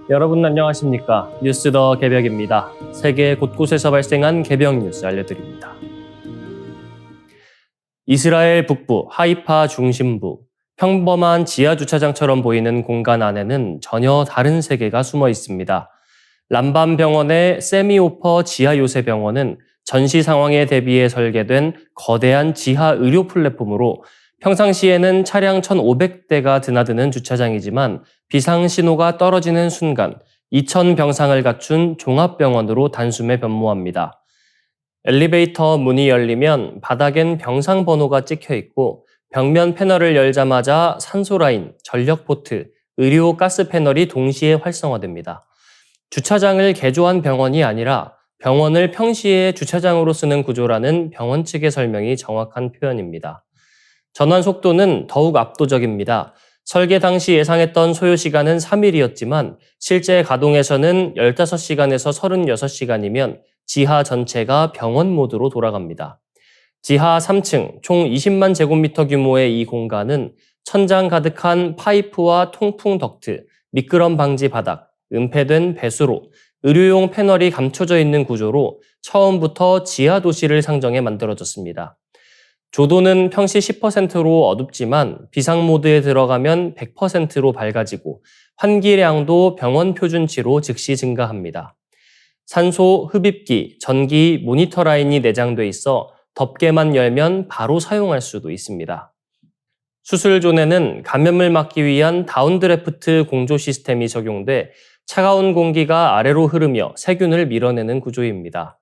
여러분 안녕하십니까? 뉴스 더 개벽입니다. 세계 곳곳에서 발생한 개벽 뉴스 알려드립니다. 이스라엘 북부 하이파 중심부, 평범한 지하 주차장처럼 보이는 공간 안에는 전혀 다른 세계가 숨어 있습니다. 람반 병원의 세미오퍼 지하 요새 병원은 전시 상황에 대비해 설계된 거대한 지하 의료 플랫폼으로 평상시에는 차량 1,500대가 드나드는 주차장이지만 비상 신호가 떨어지는 순간 2,000병상을 갖춘 종합병원으로 단숨에 변모합니다. 엘리베이터 문이 열리면 바닥엔 병상 번호가 찍혀 있고 벽면 패널을 열자마자 산소 라인, 전력 포트, 의료 가스 패널이 동시에 활성화됩니다. 주차장을 개조한 병원이 아니라 병원을 평시에 주차장으로 쓰는 구조라는 병원 측의 설명이 정확한 표현입니다. 전환 속도는 더욱 압도적입니다. 설계 당시 예상했던 소요 시간은 3일이었지만 실제 가동에서는 15시간에서 36시간이면 지하 전체가 병원 모드로 돌아갑니다. 지하 3층 총 20만 제곱미터 규모의 이 공간은 천장 가득한 파이프와 통풍 덕트, 미끄럼 방지 바닥, 은폐된 배수로, 의료용 패널이 감춰져 있는 구조로 처음부터 지하 도시를 상정해 만들어졌습니다. 조도는 평시 10%로 어둡지만 비상 모드에 들어가면 100%로 밝아지고 환기량도 병원 표준치로 즉시 증가합니다. 산소, 흡입기, 전기, 모니터 라인이 내장돼 있어 덮개만 열면 바로 사용할 수도 있습니다. 수술존에는 감염을 막기 위한 다운드래프트 공조 시스템이 적용돼 차가운 공기가 아래로 흐르며 세균을 밀어내는 구조입니다.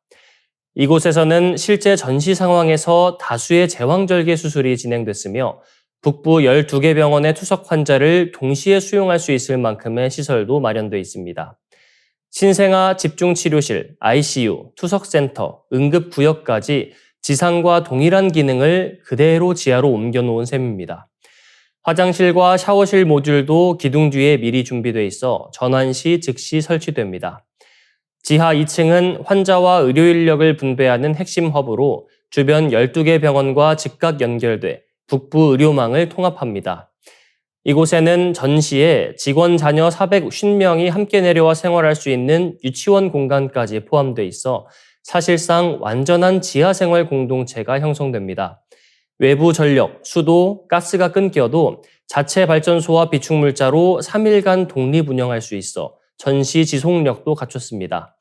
이곳에서는 실제 전시 상황에서 다수의 제왕절개 수술이 진행됐으며 북부 12개 병원의 투석 환자를 동시에 수용할 수 있을 만큼의 시설도 마련돼 있습니다. 신생아 집중치료실, ICU, 투석센터, 응급구역까지 지상과 동일한 기능을 그대로 지하로 옮겨놓은 셈입니다. 화장실과 샤워실 모듈도 기둥 뒤에 미리 준비돼 있어 전환 시 즉시 설치됩니다. 지하 2층은 환자와 의료 인력을 분배하는 핵심 허브로 주변 12개 병원과 즉각 연결돼 북부 의료망을 통합합니다. 이곳에는 전시에 직원 자녀 450명이 함께 내려와 생활할 수 있는 유치원 공간까지 포함돼 있어 사실상 완전한 지하 생활 공동체가 형성됩니다. 외부 전력, 수도, 가스가 끊겨도 자체 발전소와 비축물자로 3일간 독립 운영할 수 있어 전시 지속력도 갖췄습니다.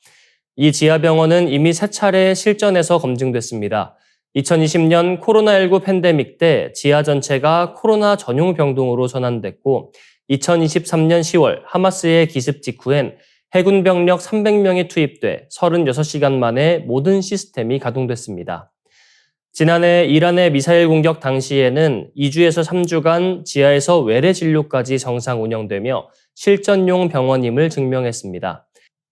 이 지하병원은 이미 3차례 실전에서 검증됐습니다. 2020년 코로나19 팬데믹 때 지하 전체가 코로나 전용 병동으로 전환됐고 2023년 10월 하마스의 기습 직후엔 해군 병력 300명이 투입돼 36시간 만에 모든 시스템이 가동됐습니다. 지난해 이란의 미사일 공격 당시에는 2주에서 3주간 지하에서 외래 진료까지 정상 운영되며 실전용 병원임을 증명했습니다.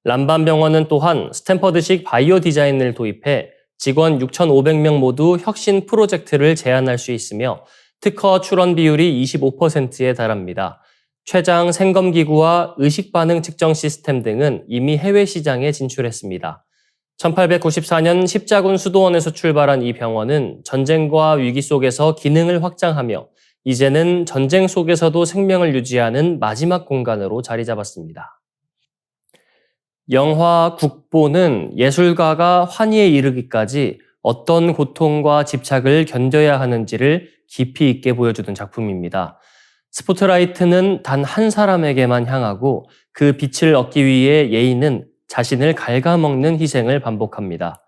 람반 병원은 또한 스탠퍼드식 바이오 디자인을 도입해 직원 6,500명 모두 혁신 프로젝트를 제안할 수 있으며 특허 출원 비율이 25%에 달합니다. 췌장 생검기구와 의식 반응 측정 시스템 등은 이미 해외 시장에 진출했습니다. 1894년 십자군 수도원에서 출발한 이 병원은 전쟁과 위기 속에서 기능을 확장하며 이제는 전쟁 속에서도 생명을 유지하는 마지막 공간으로 자리 잡았습니다. 영화 국보는 예술가가 환희에 이르기까지 어떤 고통과 집착을 견뎌야 하는지를 깊이 있게 보여주는 작품입니다. 스포트라이트는 단 한 사람에게만 향하고 그 빛을 얻기 위해 예인은 자신을 갉아먹는 희생을 반복합니다.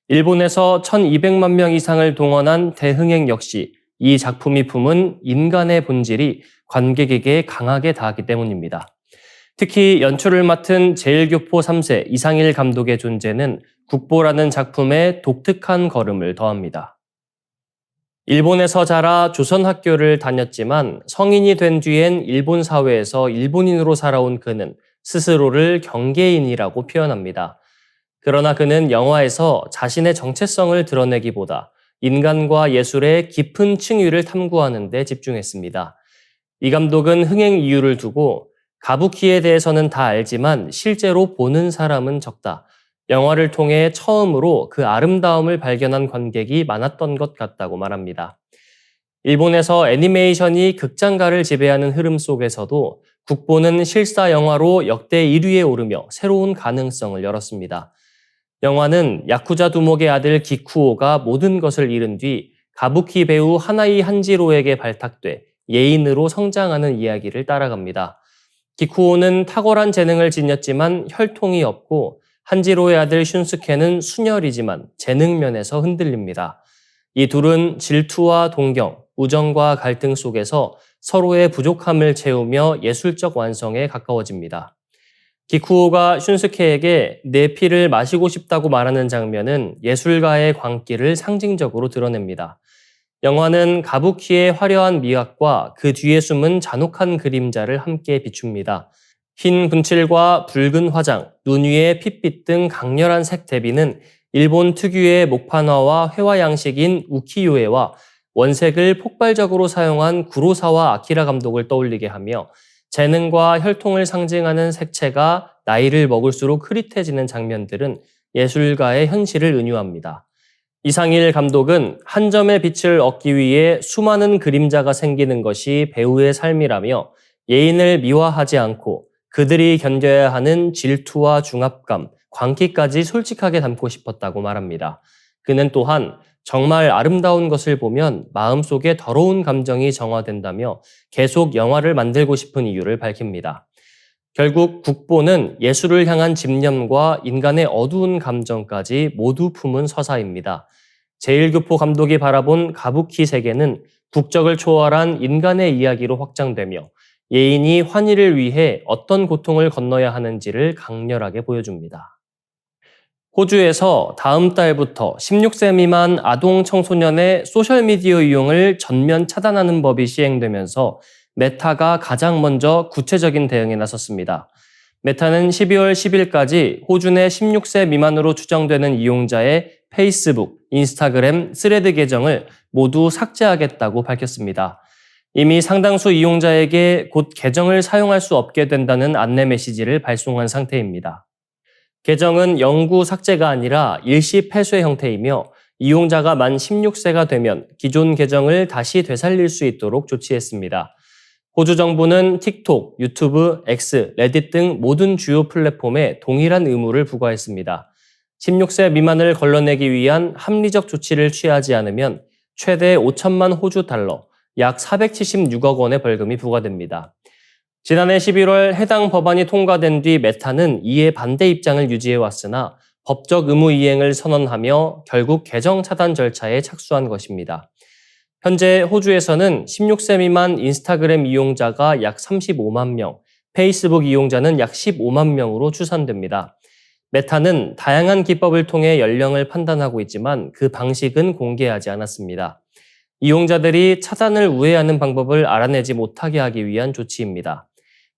일본에서 1,200만 명 이상을 동원한 대흥행 역시 이 작품이 품은 인간의 본질이 관객에게 강하게 닿았기 때문입니다. 특히 연출을 맡은 제일교포 3세 이상일 감독의 존재는 국보라는 작품에 독특한 걸음을 더합니다. 일본에서 자라 조선 학교를 다녔지만 성인이 된 뒤엔 일본 사회에서 일본인으로 살아온 그는 스스로를 경계인이라고 표현합니다. 그러나 그는 영화에서 자신의 정체성을 드러내기보다 인간과 예술의 깊은 층위를 탐구하는 데 집중했습니다. 이 감독은 흥행 이유를 두고 가부키에 대해서는 다 알지만 실제로 보는 사람은 적다. 영화를 통해 처음으로 그 아름다움을 발견한 관객이 많았던 것 같다고 말합니다. 일본에서 애니메이션이 극장가를 지배하는 흐름 속에서도 국보는 실사 영화로 역대 1위에 오르며 새로운 가능성을 열었습니다. 영화는 야쿠자 두목의 아들 기쿠오가 모든 것을 잃은 뒤 가부키 배우 하나이 한지로에게 발탁돼 예인으로 성장하는 이야기를 따라갑니다. 기쿠오는 탁월한 재능을 지녔지만 혈통이 없고 한지로의 아들 슌스케는 순혈이지만 재능 면에서 흔들립니다. 이 둘은 질투와 동경, 우정과 갈등 속에서 서로의 부족함을 채우며 예술적 완성에 가까워집니다. 기쿠오가 슌스케에게 내 피를 마시고 싶다고 말하는 장면은 예술가의 광기를 상징적으로 드러냅니다. 영화는 가부키의 화려한 미학과 그 뒤에 숨은 잔혹한 그림자를 함께 비춥니다. 흰 분칠과 붉은 화장, 눈 위의 핏빛 등 강렬한 색 대비는 일본 특유의 목판화와 회화 양식인 우키요에와 원색을 폭발적으로 사용한 구로사와 아키라 감독을 떠올리게 하며 재능과 혈통을 상징하는 색채가 나이를 먹을수록 흐릿해지는 장면들은 예술가의 현실을 은유합니다. 이상일 감독은 한 점의 빛을 얻기 위해 수많은 그림자가 생기는 것이 배우의 삶이라며 예인을 미화하지 않고 그들이 견뎌야 하는 질투와 중압감, 광기까지 솔직하게 담고 싶었다고 말합니다. 그는 또한 정말 아름다운 것을 보면 마음속에 더러운 감정이 정화된다며 계속 영화를 만들고 싶은 이유를 밝힙니다. 결국 국보는 예술을 향한 집념과 인간의 어두운 감정까지 모두 품은 서사입니다. 제일교포 감독이 바라본 가부키 세계는 국적을 초월한 인간의 이야기로 확장되며 예인이 환희를 위해 어떤 고통을 건너야 하는지를 강렬하게 보여줍니다. 호주에서 다음 달부터 16세 미만 아동 청소년의 소셜미디어 이용을 전면 차단하는 법이 시행되면서 메타가 가장 먼저 구체적인 대응에 나섰습니다. 메타는 12월 10일까지 호주 내 16세 미만으로 추정되는 이용자의 페이스북, 인스타그램, 스레드 계정을 모두 삭제하겠다고 밝혔습니다. 이미 상당수 이용자에게 곧 계정을 사용할 수 없게 된다는 안내 메시지를 발송한 상태입니다. 계정은 영구 삭제가 아니라 일시 폐쇄 형태이며 이용자가 만 16세가 되면 기존 계정을 다시 되살릴 수 있도록 조치했습니다. 호주 정부는 틱톡, 유튜브, X, 레딧 등 모든 주요 플랫폼에 동일한 의무를 부과했습니다. 16세 미만을 걸러내기 위한 합리적 조치를 취하지 않으면 최대 5천만 호주 달러, 약 476억 원의 벌금이 부과됩니다. 지난해 11월 해당 법안이 통과된 뒤 메타는 이에 반대 입장을 유지해왔으나 법적 의무 이행을 선언하며 결국 계정 차단 절차에 착수한 것입니다. 현재 호주에서는 16세 미만 인스타그램 이용자가 약 35만 명, 페이스북 이용자는 약 15만 명으로 추산됩니다. 메타는 다양한 기법을 통해 연령을 판단하고 있지만 그 방식은 공개하지 않았습니다. 이용자들이 차단을 우회하는 방법을 알아내지 못하게 하기 위한 조치입니다.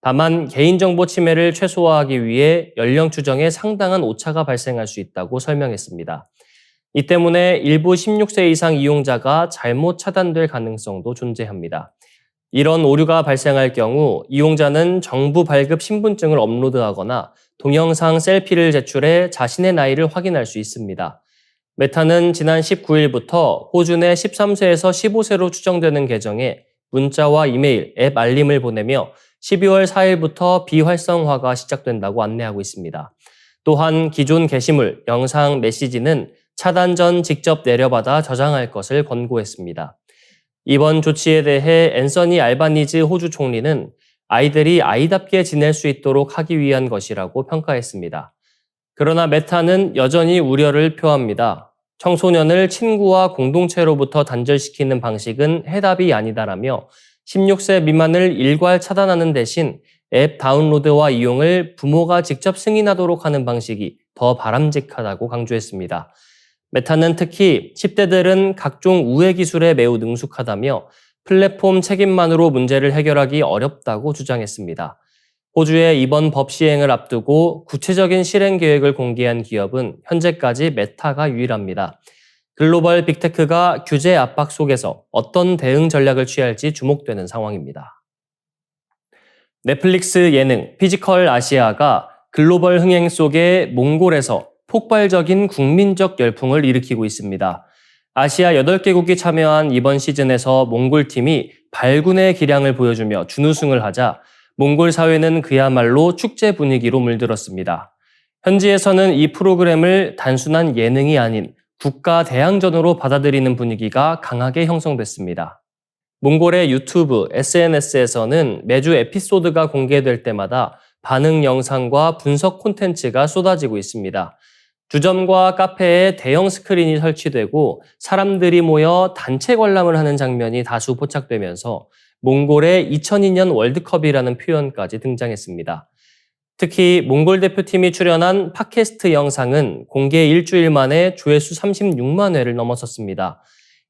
다만 개인정보 침해를 최소화하기 위해 연령 추정에 상당한 오차가 발생할 수 있다고 설명했습니다. 이 때문에 일부 16세 이상 이용자가 잘못 차단될 가능성도 존재합니다. 이런 오류가 발생할 경우 이용자는 정부 발급 신분증을 업로드하거나 동영상 셀피를 제출해 자신의 나이를 확인할 수 있습니다. 메타는 지난 19일부터 호주 내 13세에서 15세로 추정되는 계정에 문자와 이메일, 앱 알림을 보내며 12월 4일부터 비활성화가 시작된다고 안내하고 있습니다. 또한 기존 게시물, 영상, 메시지는 차단 전 직접 내려받아 저장할 것을 권고했습니다. 이번 조치에 대해 앤서니 알바니즈 호주 총리는 아이들이 아이답게 지낼 수 있도록 하기 위한 것이라고 평가했습니다. 그러나 메타는 여전히 우려를 표합니다. 청소년을 친구와 공동체로부터 단절시키는 방식은 해답이 아니다라며 16세 미만을 일괄 차단하는 대신 앱 다운로드와 이용을 부모가 직접 승인하도록 하는 방식이 더 바람직하다고 강조했습니다. 메타는 특히 10대들은 각종 우회 기술에 매우 능숙하다며 플랫폼 책임만으로 문제를 해결하기 어렵다고 주장했습니다. 호주의 이번 법 시행을 앞두고 구체적인 실행 계획을 공개한 기업은 현재까지 메타가 유일합니다. 글로벌 빅테크가 규제 압박 속에서 어떤 대응 전략을 취할지 주목되는 상황입니다. 넷플릭스 예능 피지컬 아시아가 글로벌 흥행 속에 몽골에서 폭발적인 국민적 열풍을 일으키고 있습니다. 아시아 8개국이 참여한 이번 시즌에서 몽골팀이 발군의 기량을 보여주며 준우승을 하자 몽골 사회는 그야말로 축제 분위기로 물들었습니다. 현지에서는 이 프로그램을 단순한 예능이 아닌 국가 대항전으로 받아들이는 분위기가 강하게 형성됐습니다. 몽골의 유튜브, SNS에서는 매주 에피소드가 공개될 때마다 반응 영상과 분석 콘텐츠가 쏟아지고 있습니다. 주점과 카페에 대형 스크린이 설치되고 사람들이 모여 단체 관람을 하는 장면이 다수 포착되면서 몽골의 2002년 월드컵이라는 표현까지 등장했습니다. 특히 몽골 대표팀이 출연한 팟캐스트 영상은 공개 일주일 만에 조회수 36만 회를 넘어섰습니다.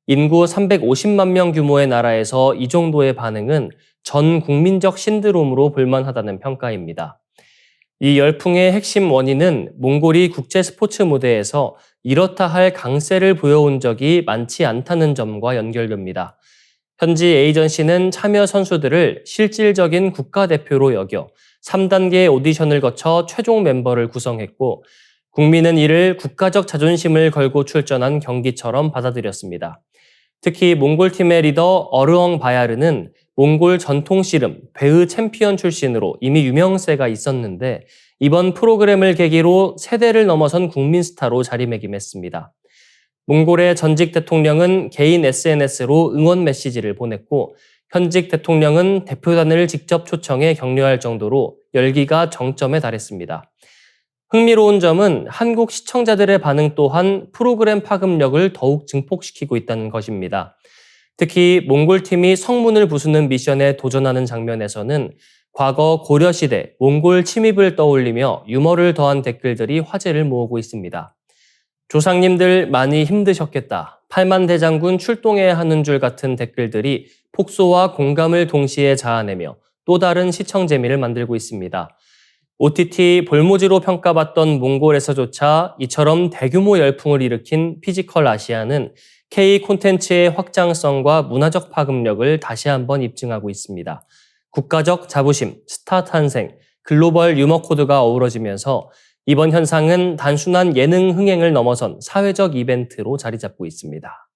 인구 350만 명 규모의 나라에서 이 정도의 반응은 전 국민적 신드롬으로 볼만하다는 평가입니다. 이 열풍의 핵심 원인은 몽골이 국제 스포츠 무대에서 이렇다 할 강세를 보여온 적이 많지 않다는 점과 연결됩니다. 현지 에이전시는 참여 선수들을 실질적인 국가대표로 여겨 3단계 오디션을 거쳐 최종 멤버를 구성했고, 국민은 이를 국가적 자존심을 걸고 출전한 경기처럼 받아들였습니다. 특히 몽골 팀의 리더 어르엉 바야르는 몽골 전통 씨름, 배의 챔피언 출신으로 이미 유명세가 있었는데 이번 프로그램을 계기로 세대를 넘어선 국민 스타로 자리매김했습니다. 몽골의 전직 대통령은 개인 SNS로 응원 메시지를 보냈고 현직 대통령은 대표단을 직접 초청해 격려할 정도로 열기가 정점에 달했습니다. 흥미로운 점은 한국 시청자들의 반응 또한 프로그램 파급력을 더욱 증폭시키고 있다는 것입니다. 특히 몽골팀이 성문을 부수는 미션에 도전하는 장면에서는 과거 고려시대 몽골 침입을 떠올리며 유머를 더한 댓글들이 화제를 모으고 있습니다. 조상님들 많이 힘드셨겠다. 팔만대장군 출동해야 하는 줄 같은 댓글들이 폭소와 공감을 동시에 자아내며 또 다른 시청 재미를 만들고 있습니다. OTT 볼모지로 평가받던 몽골에서조차 이처럼 대규모 열풍을 일으킨 피지컬 아시아는 K 콘텐츠의 확장성과 문화적 파급력을 다시 한번 입증하고 있습니다. 국가적 자부심, 스타 탄생, 글로벌 유머 코드가 어우러지면서 이번 현상은 단순한 예능 흥행을 넘어선 사회적 이벤트로 자리 잡고 있습니다.